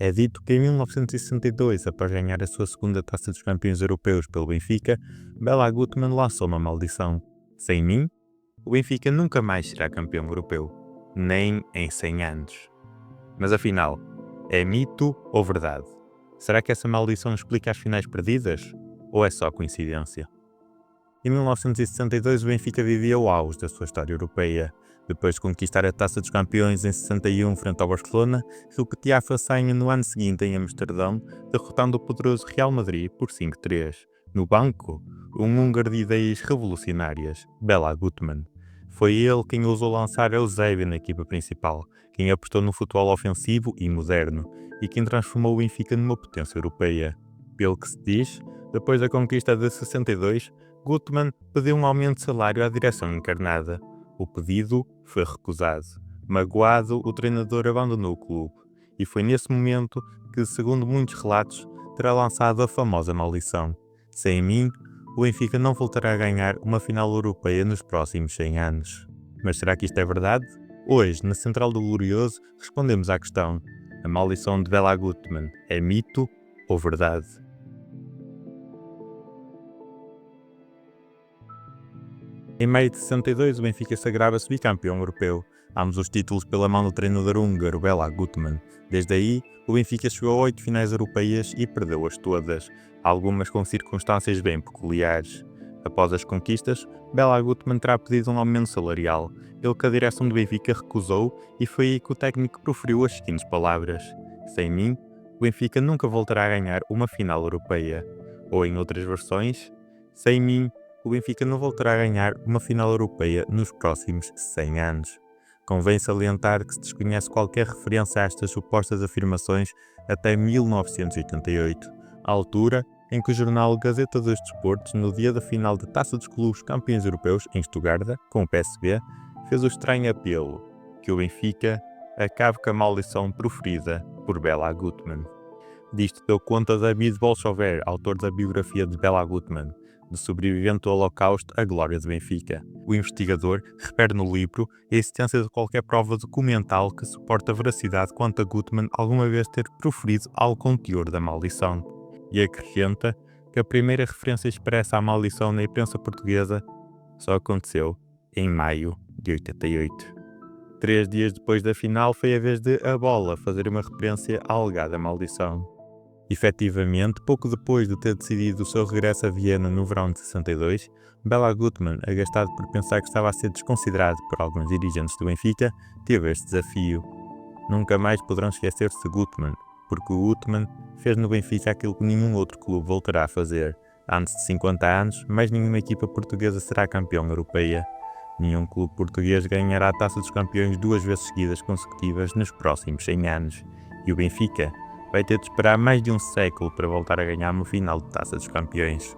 É dito que em 1962, após ganhar a sua segunda Taça dos Campeões Europeus pelo Benfica, Bela Gutmann lançou uma maldição. Sem mim, o Benfica nunca mais será campeão europeu, nem em 100 anos. Mas afinal, é mito ou verdade? Será que essa maldição explica as finais perdidas? Ou é só coincidência? Em 1962, o Benfica vivia o auge da sua história europeia. Depois de conquistar a Taça dos Campeões em 61 frente ao Barcelona, repetia a façanha no ano seguinte em Amsterdão, derrotando o poderoso Real Madrid por 5-3. No banco, um húngaro de ideias revolucionárias, Bela Gutmann. Foi ele quem ousou lançar Eusébio na equipa principal, quem apostou no futebol ofensivo e moderno, e quem transformou o Benfica numa potência europeia. Pelo que se diz, depois da conquista de 62, Gutmann pediu um aumento de salário à direção encarnada. O pedido foi recusado. Magoado, o treinador abandonou o clube. E foi nesse momento que, segundo muitos relatos, terá lançado a famosa maldição. Sem mim, o Benfica não voltará a ganhar uma final europeia nos próximos 100 anos. Mas será que isto é verdade? Hoje, na Central do Glorioso, respondemos à questão: a maldição de Bela Gutmann é mito ou verdade? Em maio de 62, o Benfica sagrava-se bicampeão europeu. Ambos os títulos pela mão do treinador húngaro Bela Gutmann. Desde aí, o Benfica chegou a 8 finais europeias e perdeu-as todas, algumas com circunstâncias bem peculiares. Após as conquistas, Bela Gutmann terá pedido um aumento salarial, ele que a direção do Benfica recusou, e foi aí que o técnico proferiu as seguintes palavras: sem mim, o Benfica nunca voltará a ganhar uma final europeia. Ou em outras versões, sem mim, o Benfica não voltará a ganhar uma final europeia nos próximos 100 anos. Convém salientar que se desconhece qualquer referência a estas supostas afirmações até 1988, a altura em que o jornal Gazeta dos Desportos, no dia da final da Taça dos Clubes Campeões Europeus em Stuttgart, com o PSV, fez o estranho apelo que o Benfica acabe com a maldição proferida por Bela Gutmann. Disto deu conta David Bolsover, autor da biografia de Bela Gutmann, de sobrevivente do Holocausto, a glória de Benfica. O investigador refere no livro a existência de qualquer prova documental que suporte a veracidade quanto a Gutmann alguma vez ter proferido algo com o teor da maldição. E acrescenta que a primeira referência expressa à maldição na imprensa portuguesa só aconteceu em maio de 88. 3 dias depois da final foi a vez de A Bola fazer uma referência à alegada maldição. Efetivamente, pouco depois de ter decidido o seu regresso a Viena no verão de 62, Bela Gutmann, agastado por pensar que estava a ser desconsiderado por alguns dirigentes do Benfica, teve este desafio. Nunca mais poderão esquecer-se de Gutmann, porque o Gutmann fez no Benfica aquilo que nenhum outro clube voltará a fazer. Antes de 50 anos, mais nenhuma equipa portuguesa será campeã europeia. Nenhum clube português ganhará a Taça dos Campeões 2 vezes seguidas consecutivas nos próximos 100 anos. E o Benfica vai ter de esperar mais de um século para voltar a ganhar uma final de Taça dos Campeões.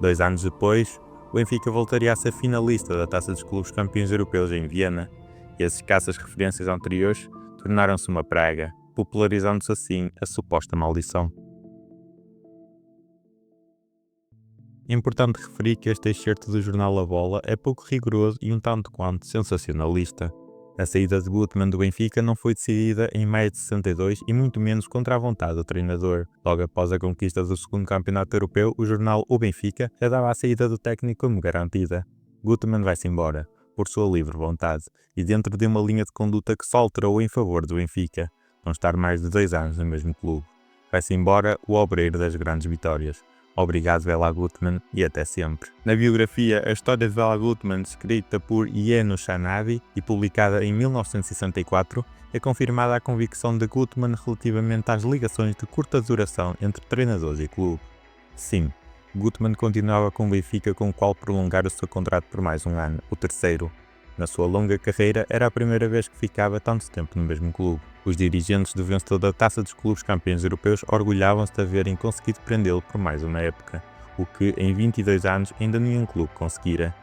2 anos depois, o Benfica voltaria a ser finalista da Taça dos Clubes Campeões Europeus em Viena, e as escassas referências anteriores tornaram-se uma praga, popularizando-se assim a suposta maldição. É importante referir que este excerto do jornal A Bola é pouco rigoroso e um tanto quanto sensacionalista. A saída de Gutmann do Benfica não foi decidida em maio de 62 e muito menos contra a vontade do treinador. Logo após a conquista do segundo campeonato europeu, o jornal O Benfica já dava a saída do técnico como garantida. Gutmann vai-se embora, por sua livre vontade, e dentro de uma linha de conduta que só alterou em favor do Benfica, não estar mais de 2 anos no mesmo clube. Vai-se embora o obreiro das grandes vitórias. Obrigado, Bela Gutmann, e até sempre. Na biografia A História de Bela Gutmann, escrita por Ieno Shanabi e publicada em 1964, é confirmada a convicção de Gutmann relativamente às ligações de curta duração entre treinadores e clube. Sim, Gutmann continuava com o Benfica, com o qual prolongar o seu contrato por mais um ano, o terceiro. Na sua longa carreira, era a primeira vez que ficava tanto tempo no mesmo clube. Os dirigentes do vencedor da Taça dos Clubes Campeões Europeus orgulhavam-se de haverem conseguido prendê-lo por mais uma época, o que em 22 anos ainda nenhum clube conseguira.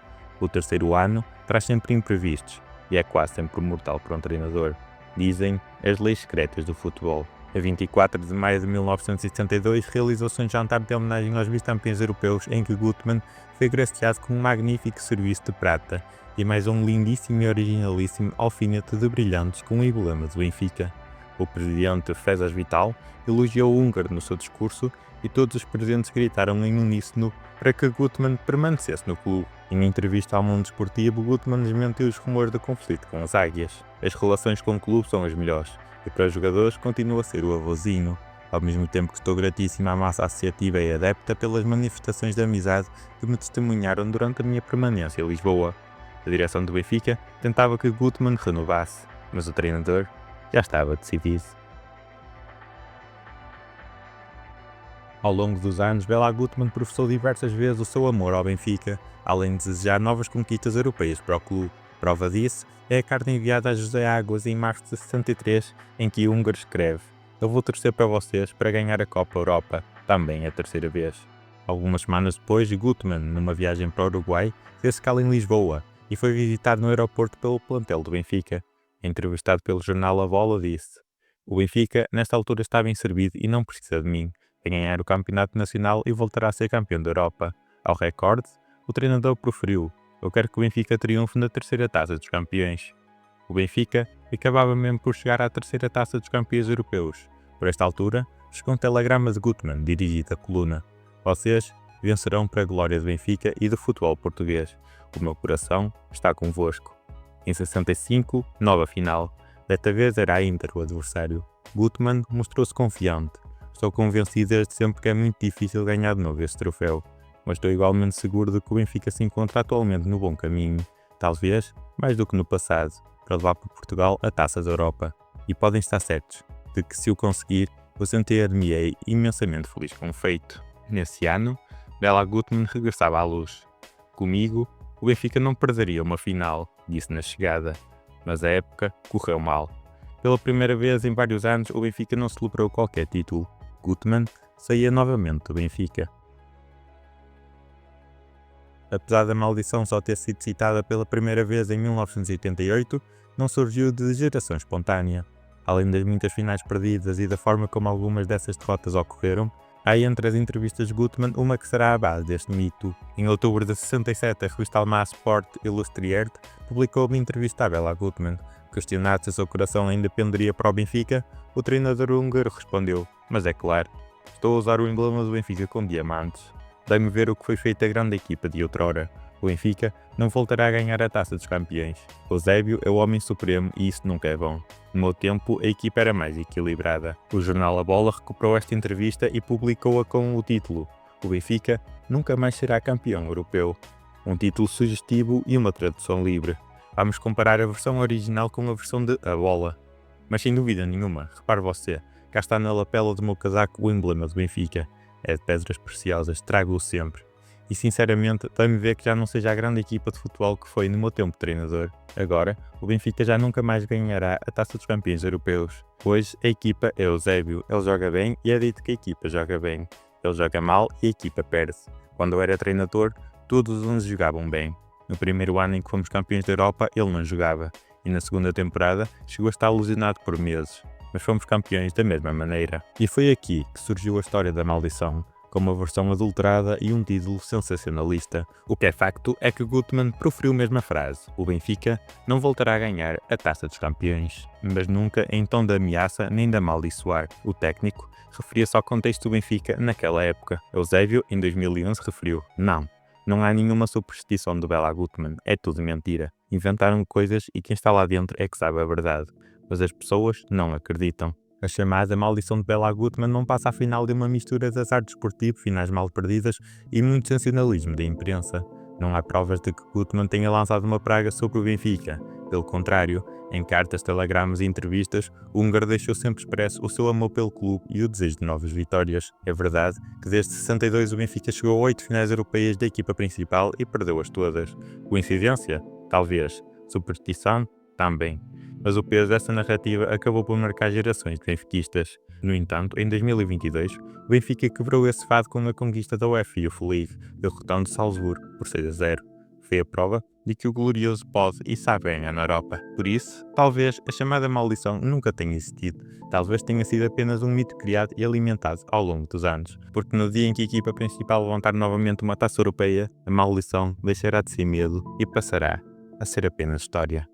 O terceiro ano traz sempre imprevistos, e é quase sempre mortal para um treinador. Dizem as leis secretas do futebol. A 24 de maio de 1972 realizou-se um jantar de homenagem aos bicampeões europeus em que Gutmann foi agraciado com um magnífico serviço de prata e mais um lindíssimo e originalíssimo alfinete de brilhantes com o emblema do Benfica. O presidente Fezas Vital elogiou o húngaro no seu discurso e todos os presentes gritaram em uníssono para que Gutmann permanecesse no clube. Em entrevista ao Mundo Desportivo, Gutmann desmentiu os rumores de conflito com as águias. As relações com o clube são as melhores e para os jogadores continua a ser o avôzinho. Ao mesmo tempo que estou gratíssimo à massa associativa e adepta pelas manifestações de amizade que me testemunharam durante a minha permanência em Lisboa. A direção do Benfica tentava que Gutmann renovasse, mas o treinador já estava decidido. Ao longo dos anos, Béla Gutmann professou diversas vezes o seu amor ao Benfica, além de desejar novas conquistas europeias para o clube. Prova disso é a carta enviada a José Águas em março de 63, em que o húngaro escreve: "Eu vou torcer para vocês para ganhar a Copa Europa, também a terceira vez." Algumas semanas depois, Gutmann, numa viagem para o Uruguai, fez escala em Lisboa e foi visitado no aeroporto pelo plantel do Benfica. Entrevistado pelo jornal A Bola, disse: "O Benfica, nesta altura, está bem servido e não precisa de mim. Vai ganhar o campeonato nacional e voltará a ser campeão da Europa." Ao recorde, o treinador proferiu: "Eu quero que o Benfica triunfe na terceira taça dos campeões." O Benfica acabava mesmo por chegar à terceira taça dos campeões europeus. Por esta altura, chegou um telegrama de Gutmann dirigido à coluna: "Vocês vencerão para a glória do Benfica e do futebol português. O meu coração está convosco." Em 65, nova final. Desta vez era a Inter o adversário. Gutmann mostrou-se confiante: "Estou convencido desde sempre que é muito difícil ganhar de novo este troféu, mas estou igualmente seguro de que o Benfica se encontra atualmente no bom caminho, talvez mais do que no passado, para levar para Portugal a Taça da Europa. E podem estar certos de que, se o conseguir, eu sentir-me-ei imensamente feliz com o feito." Nesse ano, Béla Gutmann regressava à luz. "Comigo, o Benfica não perderia uma final", disse na chegada, mas a época correu mal. Pela primeira vez em vários anos, o Benfica não celebrou qualquer título. Gutmann saía novamente do Benfica. Apesar da maldição só ter sido citada pela primeira vez em 1988, não surgiu de geração espontânea. Além das muitas finais perdidas e da forma como algumas dessas derrotas ocorreram, há entre as entrevistas de Gutmann uma que será a base deste mito. Em outubro de 67, a revista alemã Sport Illustriert publicou uma entrevista a Béla Gutmann. Questionado se o seu coração ainda penderia para o Benfica, o treinador húngaro respondeu: "Mas é claro, estou a usar o emblema do Benfica com diamantes. Dei-me ver o que foi feita a grande equipa de outrora. O Benfica não voltará a ganhar a Taça dos Campeões. Eusébio é o homem supremo e isso nunca é bom. No meu tempo, a equipa era mais equilibrada." O jornal A Bola recuperou esta entrevista e publicou-a com o título: "O Benfica nunca mais será campeão europeu." Um título sugestivo e uma tradução livre. Vamos comparar a versão original com a versão de A Bola. Mas sem dúvida nenhuma, repare você, cá está na lapela do meu casaco o emblema do Benfica. É de pedras preciosas, trago-o sempre. E sinceramente, dá-me ver que já não seja a grande equipa de futebol que foi no meu tempo de treinador. Agora, o Benfica já nunca mais ganhará a Taça dos Campeões Europeus. Hoje, a equipa é Eusébio. Ele joga bem e é dito que a equipa joga bem. Ele joga mal e a equipa perde. Quando eu era treinador, todos os 11 jogavam bem. No primeiro ano em que fomos campeões da Europa, ele não jogava. E na segunda temporada, chegou a estar alucinado por meses. Mas fomos campeões da mesma maneira. E foi aqui que surgiu a história da maldição, com uma versão adulterada e um título sensacionalista. O que é facto é que Gutmann proferiu a mesma frase: "O Benfica não voltará a ganhar a Taça dos Campeões", mas nunca em tom de ameaça nem de amaldiçoar. O técnico referia-se ao contexto do Benfica naquela época. Eusébio, em 2011, referiu: Não há nenhuma superstição do Béla Gutmann, é tudo mentira. Inventaram coisas e quem está lá dentro é que sabe a verdade. Mas as pessoas não acreditam." A chamada maldição de Béla Gutmann não passa afinal de uma mistura de azar desportivo, finais mal perdidas e muito sensacionalismo da imprensa. Não há provas de que Gutmann tenha lançado uma praga sobre o Benfica. Pelo contrário, em cartas, telegramas e entrevistas, o húngaro deixou sempre expresso o seu amor pelo clube e o desejo de novas vitórias. É verdade que desde 62 o Benfica chegou a 8 finais europeias da equipa principal e perdeu-as todas. Coincidência? Talvez. Superstição? Também. Mas o peso dessa narrativa acabou por marcar gerações de benfiquistas. No entanto, em 2022, o Benfica quebrou esse fado com a conquista da UEFA Youth League, derrotando Salzburgo por 6-0. Foi a prova de que o glorioso pode e sabe ganhar na Europa. Por isso, talvez a chamada maldição nunca tenha existido. Talvez tenha sido apenas um mito criado e alimentado ao longo dos anos. Porque no dia em que a equipa principal levantar novamente uma taça europeia, a maldição deixará de ser medo e passará a ser apenas história.